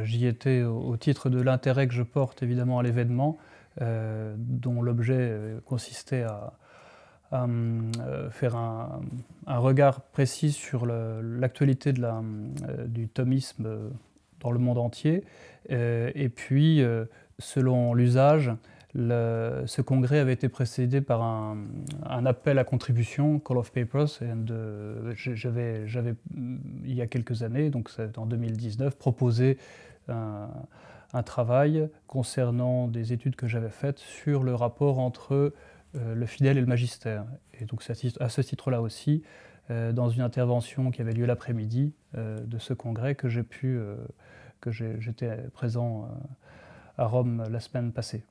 J'y étais au titre de l'intérêt que je porte évidemment à l'événement, dont l'objet consistait à faire un regard précis sur l'actualité du thomisme dans le monde entier. Et puis, selon l'usage, ce congrès avait été précédé par un appel à contribution, Call of Papers, j'avais, il y a quelques années, donc c'est en 2019, proposé un travail concernant des études que j'avais faites sur le rapport entre le fidèle et le magistère. Et donc à ce titre-là aussi, dans une intervention qui avait lieu l'après-midi de ce congrès j'étais présent à Rome la semaine passée.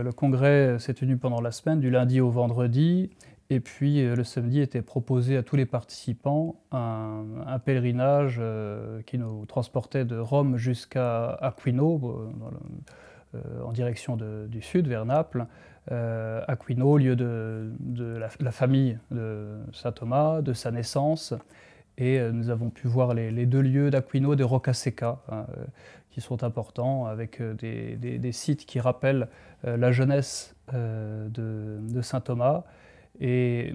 Le congrès s'est tenu pendant la semaine, du lundi au vendredi, et puis le samedi était proposé à tous les participants un pèlerinage qui nous transportait de Rome jusqu'à Aquino, en direction du sud, vers Naples. Aquino, lieu de la famille de saint Thomas, de sa naissance, et nous avons pu voir les deux lieux d'Aquino et de Roccasecca, qui sont importants, avec des sites qui rappellent la jeunesse de saint Thomas, et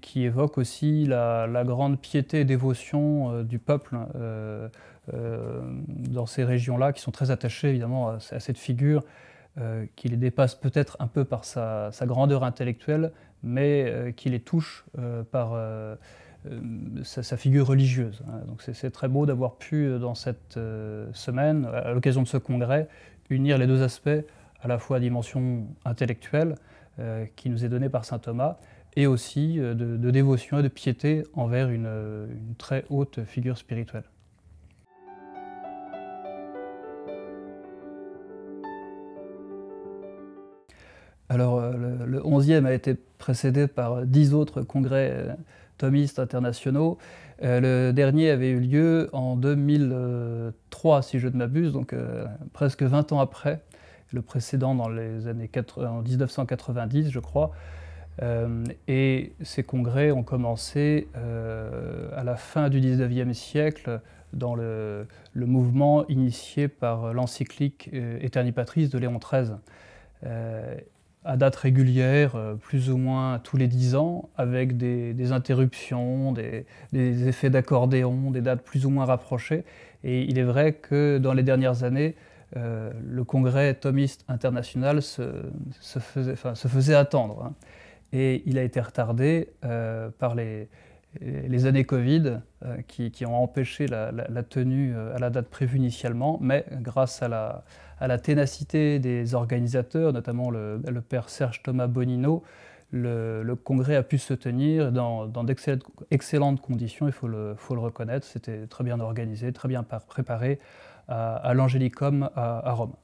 qui évoquent aussi la grande piété et dévotion du peuple dans ces régions-là, qui sont très attachés évidemment à cette figure qui les dépasse peut-être un peu par sa grandeur intellectuelle, mais qui les touche par sa figure religieuse. Donc c'est très beau d'avoir pu, dans cette semaine, à l'occasion de ce congrès, unir les deux aspects, à la fois la dimension intellectuelle qui nous est donnée par saint Thomas, et aussi de dévotion et de piété envers une très haute figure spirituelle. Alors, le 11e a été précédé par 10 autres congrès thomistes internationaux. Le dernier avait eu lieu en 2003, si je ne m'abuse, donc presque 20 ans après. Le précédent dans les années en 1990, je crois. Et ces congrès ont commencé à la fin du 19e siècle dans le mouvement initié par l'encyclique Aeterni Patris de Léon XIII. À date régulière, plus ou moins tous les 10 ans, avec des interruptions, des effets d'accordéon, des dates plus ou moins rapprochées. Et il est vrai que dans les dernières années, le congrès thomiste international se faisait attendre, hein. Et il a été retardé par les années Covid qui ont empêché la tenue à la date prévue initialement, mais grâce à la ténacité des organisateurs, notamment le père Serge Thomas Bonino, le congrès a pu se tenir dans d'excellentes conditions, il faut le reconnaître. C'était très bien organisé, très bien préparé à l'Angélicum à Rome.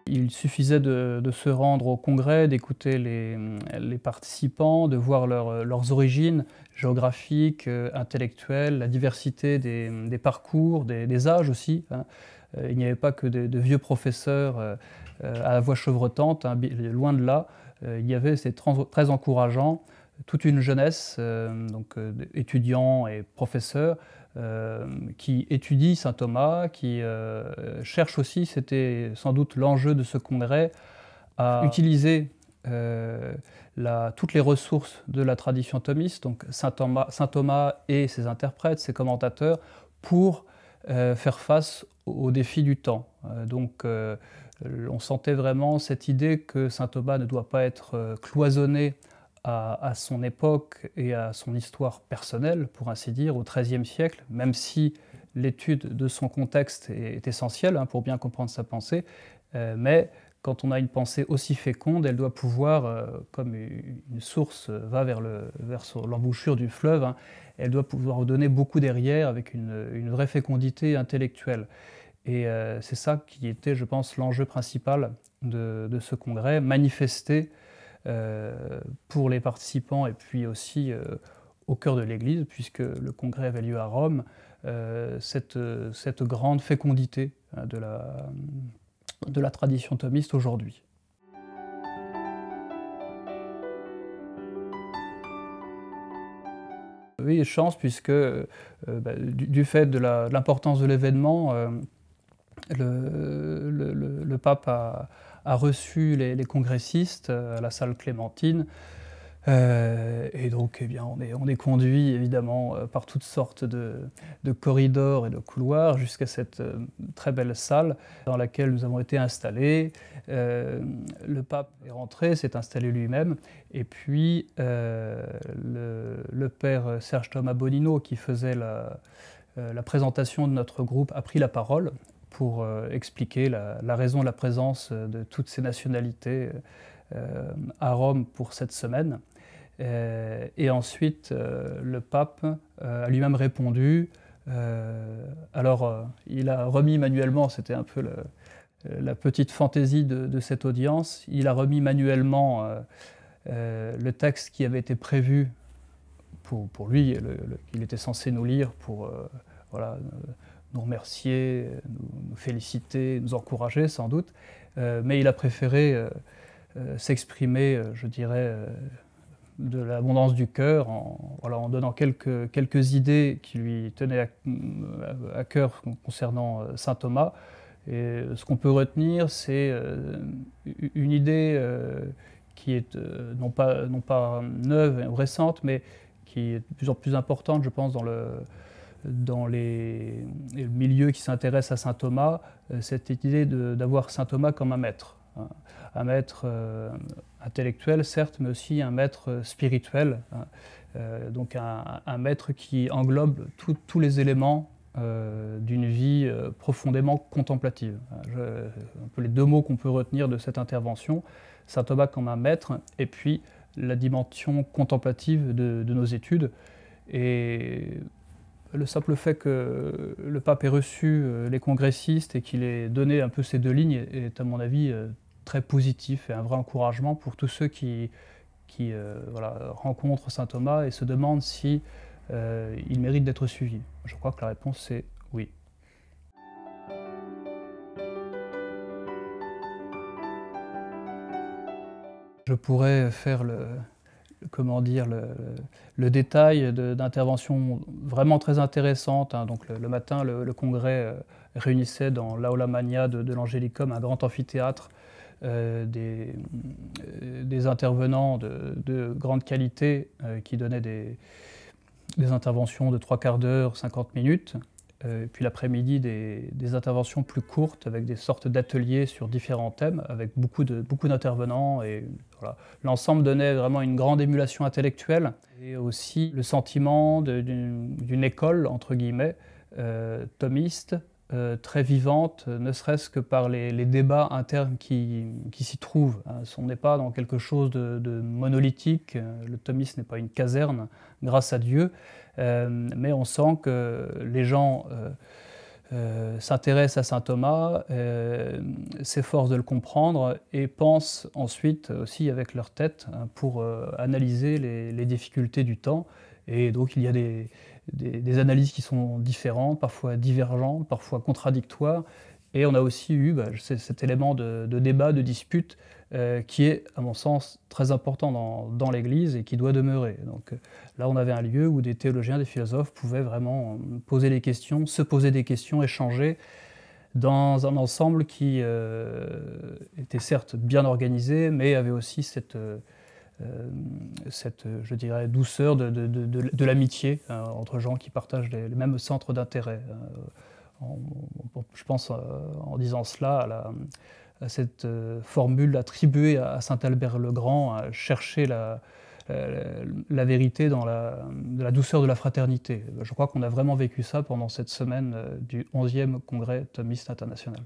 Il suffisait de se rendre au congrès, d'écouter les participants, de voir leurs origines géographiques, intellectuelles, la diversité des parcours, des âges aussi, hein. Il n'y avait pas que de vieux professeurs à la voix chevrotante, hein, loin de là. Il y avait, c'est très encourageant, toute une jeunesse, étudiants et professeurs, qui étudie saint Thomas, qui cherche aussi, c'était sans doute l'enjeu de ce congrès, à utiliser toutes les ressources de la tradition thomiste, donc saint Thomas et ses interprètes, ses commentateurs, pour faire face aux défis du temps. On sentait vraiment cette idée que saint Thomas ne doit pas être cloisonné à son époque et à son histoire personnelle, pour ainsi dire, au XIIIe siècle, même si l'étude de son contexte est essentielle, hein, pour bien comprendre sa pensée, mais quand on a une pensée aussi féconde, elle doit pouvoir, comme une source va vers l'embouchure du fleuve, hein, elle doit pouvoir donner beaucoup derrière avec une vraie fécondité intellectuelle. Et c'est ça qui était, je pense, l'enjeu principal de ce congrès, manifester pour les participants et puis aussi au cœur de l'Église, puisque le congrès avait lieu à Rome, cette grande fécondité de la tradition thomiste aujourd'hui. Oui, chance puisque du fait de l'importance de l'événement, le pape a reçu les congressistes à la salle Clémentine. Et donc, eh bien, on est conduit évidemment par toutes sortes de corridors et de couloirs jusqu'à cette très belle salle dans laquelle nous avons été installés. Le pape est rentré, s'est installé lui-même, et puis le père Serge Thomas Bonino, qui faisait la présentation de notre groupe, a pris la parole pour expliquer la raison de la présence de toutes ces nationalités à Rome pour cette semaine. Et ensuite, le pape a lui-même répondu. Il a remis manuellement, c'était un peu la petite fantaisie de cette audience, il a remis manuellement le texte qui avait été prévu pour lui, qu'il était censé nous lire pour voilà, nous remercier, nous féliciter, nous encourager sans doute, mais il a préféré s'exprimer, je dirais, de l'abondance du cœur, en donnant quelques idées qui lui tenaient à cœur concernant saint Thomas. Et ce qu'on peut retenir, c'est une idée qui est non pas neuve ou récente, mais qui est de plus en plus importante, je pense, dans les milieux qui s'intéressent à saint Thomas, cette idée d'avoir saint Thomas comme un maître. Un maître intellectuel, certes, mais aussi un maître spirituel, donc un maître qui englobe tous les éléments d'une vie profondément contemplative. Un peu les deux mots qu'on peut retenir de cette intervention, saint Thomas comme un maître, et puis la dimension contemplative de nos études. Et le simple fait que le pape ait reçu les congressistes et qu'il ait donné un peu ces deux lignes est, à mon avis, très positif et un vrai encouragement pour tous ceux qui rencontrent saint Thomas et se demandent si il mérite d'être suivi. Je crois que la réponse c'est oui. Je pourrais faire le détail d'interventions vraiment très intéressantes. Donc le matin, le congrès réunissait dans l'Aula Magna de l'Angélicum, un grand amphithéâtre, des intervenants de grande qualité qui donnaient des interventions de 3/4 d'heure, 50 minutes. Puis l'après-midi, des interventions plus courtes avec des sortes d'ateliers sur différents thèmes, avec beaucoup d'intervenants. Et voilà. L'ensemble donnait vraiment une grande émulation intellectuelle et aussi le sentiment d'une école, entre guillemets, thomiste, très vivante, ne serait-ce que par les débats internes qui s'y trouvent. On n'est pas dans quelque chose de monolithique, le thomisme n'est pas une caserne, grâce à Dieu, mais on sent que les gens s'intéressent à saint Thomas, s'efforcent de le comprendre et pensent ensuite aussi avec leur tête pour analyser les difficultés du temps. Et donc il y a des analyses qui sont différentes, parfois divergentes, parfois contradictoires. Et on a aussi eu cet élément de débat, de dispute, qui est, à mon sens, très important dans l'Église et qui doit demeurer. Donc là, on avait un lieu où des théologiens, des philosophes pouvaient vraiment poser des questions, se poser des questions, échanger dans un ensemble qui était certes bien organisé, mais avait aussi cette je dirais, douceur de l'amitié entre gens qui partagent les mêmes centres d'intérêt. Je pense, en disant cela, à cette formule attribuée à saint Albert le Grand, à chercher la vérité dans la douceur de la fraternité. Je crois qu'on a vraiment vécu ça pendant cette semaine du 11e Congrès thomiste international.